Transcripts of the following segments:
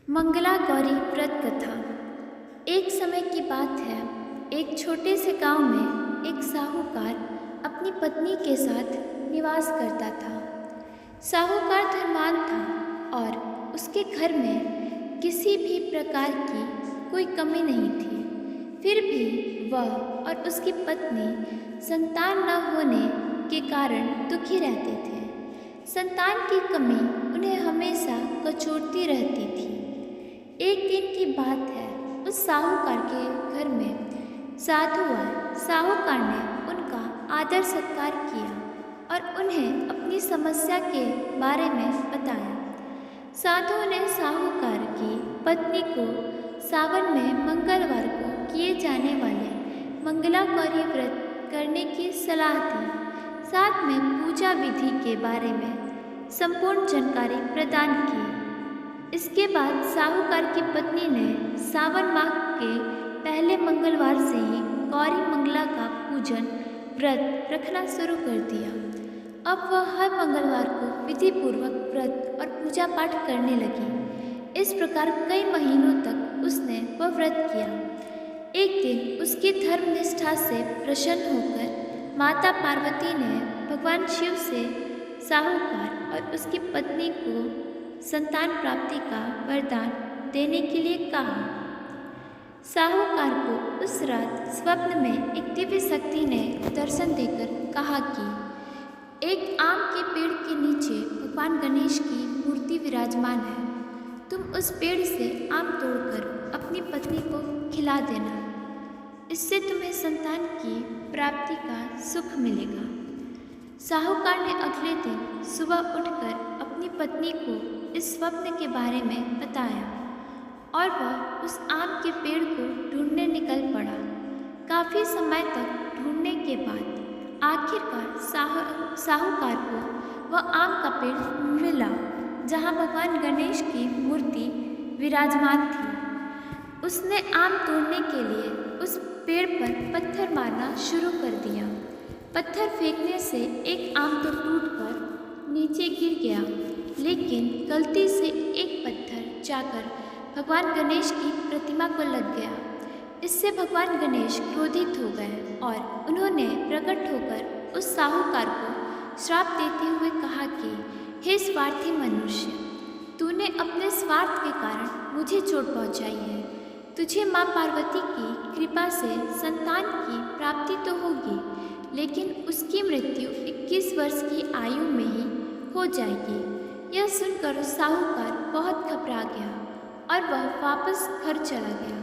मंगला गौरी व्रत कथा। एक समय की बात है। एक छोटे से गांव में एक साहूकार अपनी पत्नी के साथ निवास करता था। साहूकार धनवान था और उसके घर में किसी भी प्रकार की कोई कमी नहीं थी। फिर भी वह और उसकी पत्नी संतान न होने के कारण दुखी रहते थे। संतान की कमी उन्हें हमेशा कचोटती रहती थी। एक दिन की बात है, उस साहूकार के घर में साधु आए। साहूकार ने उनका आदर सत्कार किया और उन्हें अपनी समस्या के बारे में बताया। साधु ने साहूकार की पत्नी को सावन में मंगलवार को किए जाने वाले मंगला गौरी व्रत करने की सलाह दी। साथ में पूजा विधि के बारे में संपूर्ण जानकारी प्रदान की। इसके बाद साहूकार की पत्नी ने सावन माह के पहले मंगलवार से ही गौरी मंगला का पूजन व्रत रखना शुरू कर दिया। अब वह हर मंगलवार को विधि पूर्वक व्रत और पूजा पाठ करने लगी। इस प्रकार कई महीनों तक उसने वह व्रत किया। एक दिन उसकी धर्मनिष्ठा से प्रसन्न होकर माता पार्वती ने भगवान शिव से साहूकार और उसकी पत्नी को संतान प्राप्ति का वरदान देने के लिए कहा। साहूकार को उस रात स्वप्न में एक दिव्य शक्ति ने दर्शन देकर कहा कि एक आम के पेड़ के नीचे भगवान गणेश की मूर्ति विराजमान है। तुम उस पेड़ से आम तोड़कर अपनी पत्नी को खिला देना। इससे तुम्हें संतान की प्राप्ति का सुख मिलेगा। साहूकार ने अगले दिन सुबह उठकर अपनी पत्नी को इस स्वप्न के बारे में बताया और वह उस आम के पेड़ को ढूंढने निकल पड़ा। काफ़ी समय तक ढूंढने के बाद आखिरकार साहूकार को वह आम का पेड़ मिला जहाँ भगवान गणेश की मूर्ति विराजमान थी। उसने आम तोड़ने के लिए उस पेड़ पर पत्थर मारना शुरू कर दिया। पत्थर फेंकने से एक आम तो टूटकर नीचे गिर गया, लेकिन गलती से एक पत्थर जाकर भगवान गणेश की प्रतिमा को लग गया। इससे भगवान गणेश क्रोधित हो गए और उन्होंने प्रकट होकर उस साहूकार को श्राप देते हुए कहा कि हे स्वार्थी मनुष्य, तूने अपने स्वार्थ के कारण मुझे चोट पहुंचाई है। तुझे माँ पार्वती की कृपा से संतान की प्राप्ति तो होगी, लेकिन उसकी मृत्यु 21 वर्ष की आयु में ही हो जाएगी। यह सुनकर साहूकार बहुत घबरा गया और वह वापस घर चला गया।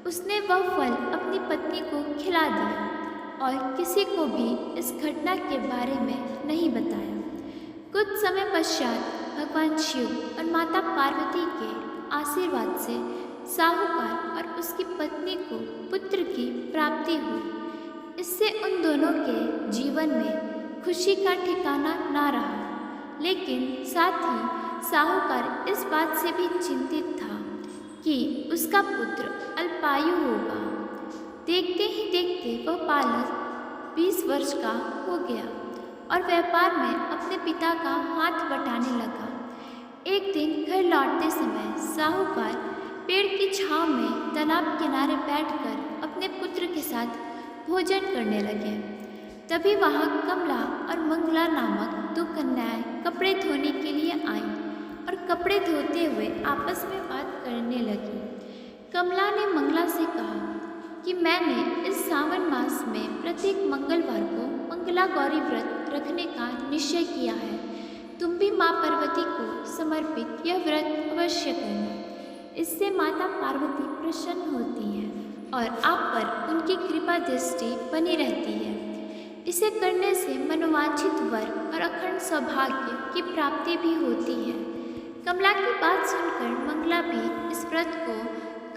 उसने वह फल अपनी पत्नी को खिला दिया और किसी को भी इस घटना के बारे में नहीं बताया। कुछ समय पश्चात भगवान शिव और माता पार्वती के आशीर्वाद से साहूकार और उसकी पत्नी को पुत्र की प्राप्ति हुई। इससे उन दोनों के जीवन में खुशी का ठिकाना ना रहा, लेकिन साथ ही साहूकार इस बात से भी चिंतित था कि उसका पुत्र अल्पायु होगा। देखते ही देखते वह बालक 20 वर्ष का हो गया और व्यापार में अपने पिता का हाथ बटाने लगा। एक दिन घर लौटते समय साहूकार पेड़ की छांव में तालाब किनारे बैठकर अपने पुत्र के साथ भोजन करने लगे। तभी वहाँ कमला और मंगला नामक दो कन्याएं कपड़े धोने के लिए आईं और कपड़े धोते हुए आपस में बात करने लगी। कमला ने मंगला से कहा कि मैंने इस सावन मास में प्रत्येक मंगलवार को मंगला गौरी व्रत रखने का निश्चय किया है। तुम भी माँ पार्वती को समर्पित यह व्रत अवश्य करना। इससे माता पार्वती प्रसन्न होती है और आप पर उनकी कृपा दृष्टि बनी रहती है। इसे करने से मनोवांछित वर और अखंड सौभाग्य की प्राप्ति भी होती है। कमला की बात सुनकर मंगला भी इस व्रत को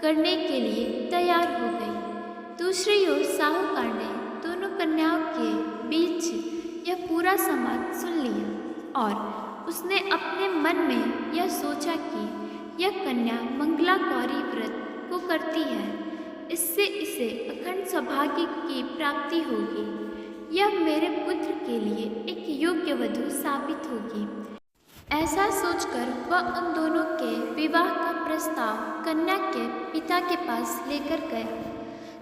करने के लिए तैयार हो गई। दूसरी ओर साहूकार ने दोनों कन्याओं के बीच यह पूरा संवाद सुन लिया और उसने अपने मन में यह सोचा कि यह कन्या मंगला गौरी व्रत को करती है, इससे इसे अखंड सौभाग्य की प्राप्ति होगी। यह मेरे पुत्र के लिए एक योग्य वधू साबित होगी। ऐसा सोचकर वह उन दोनों के विवाह का प्रस्ताव कन्या के पिता के पास लेकर गया।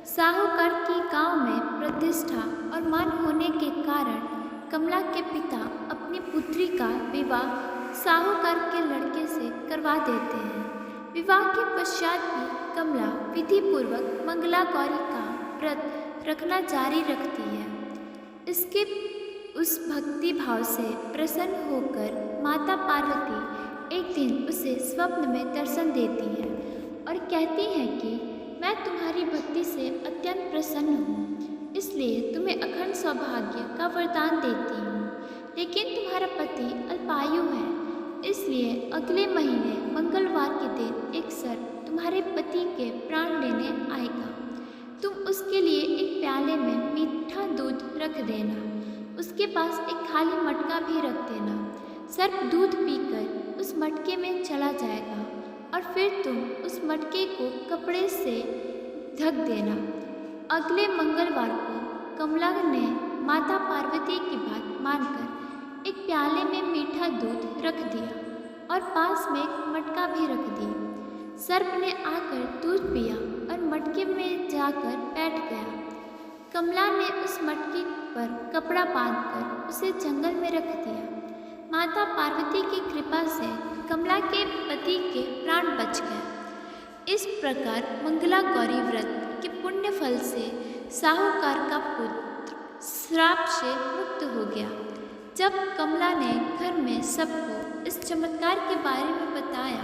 साहूकार की गांव में प्रतिष्ठा और मान होने के कारण कमला के पिता अपनी पुत्री का विवाह साहूकार के लड़के से करवा देते हैं। विवाह के पश्चात भी कमला विधिपूर्वक मंगला गौरी का व्रत रखना जारी रखती है। इसके उस भक्ति भाव से प्रसन्न होकर माता पार्वती एक दिन उसे स्वप्न में दर्शन देती है और कहती है कि मैं तुम्हारी भक्ति से अत्यंत प्रसन्न हूँ, इसलिए तुम्हें अखंड सौभाग्य का वरदान देती हूँ। लेकिन तुम्हारा पति अल्पायु है, इसलिए अगले महीने मंगलवार के दिन एक सर्प तुम्हारे पति के प्राण लेने आएगा। तुम उसके लिए एक प्याले में मीठा दूध रख देना, उसके पास एक खाली मटका भी रख देना। सर्प दूध पीकर उस मटके में चला जाएगा और फिर तुम उस मटके को कपड़े से ढक देना। अगले मंगलवार को कमला ने माता पार्वती की बात मानकर एक प्याले में मीठा दूध रख दिया और पास में एक मटका भी रख दिया। सर्प ने आकर दूध पिया और मटके में जाकर बैठ गया। कमला ने उस मटके पर कपड़ा बांधकर उसे जंगल में रख दिया। माता पार्वती की कृपा से कमला के पति के प्राण बच गए। इस प्रकार मंगला गौरी व्रत के पुण्य फल से साहूकार का पुत्र श्राप से मुक्त हो गया। जब कमला ने घर में सबको इस चमत्कार के बारे में बताया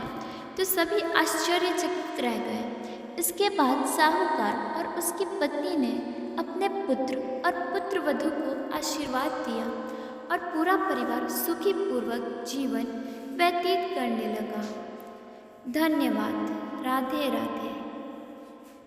तो सभी आश्चर्यचकित रह गए। इसके बाद साहूकार और उसकी पत्नी ने अपने पुत्र और पुत्रवधू को आशीर्वाद दिया और पूरा परिवार सुखी पूर्वक जीवन व्यतीत करने लगा। धन्यवाद। राधे राधे।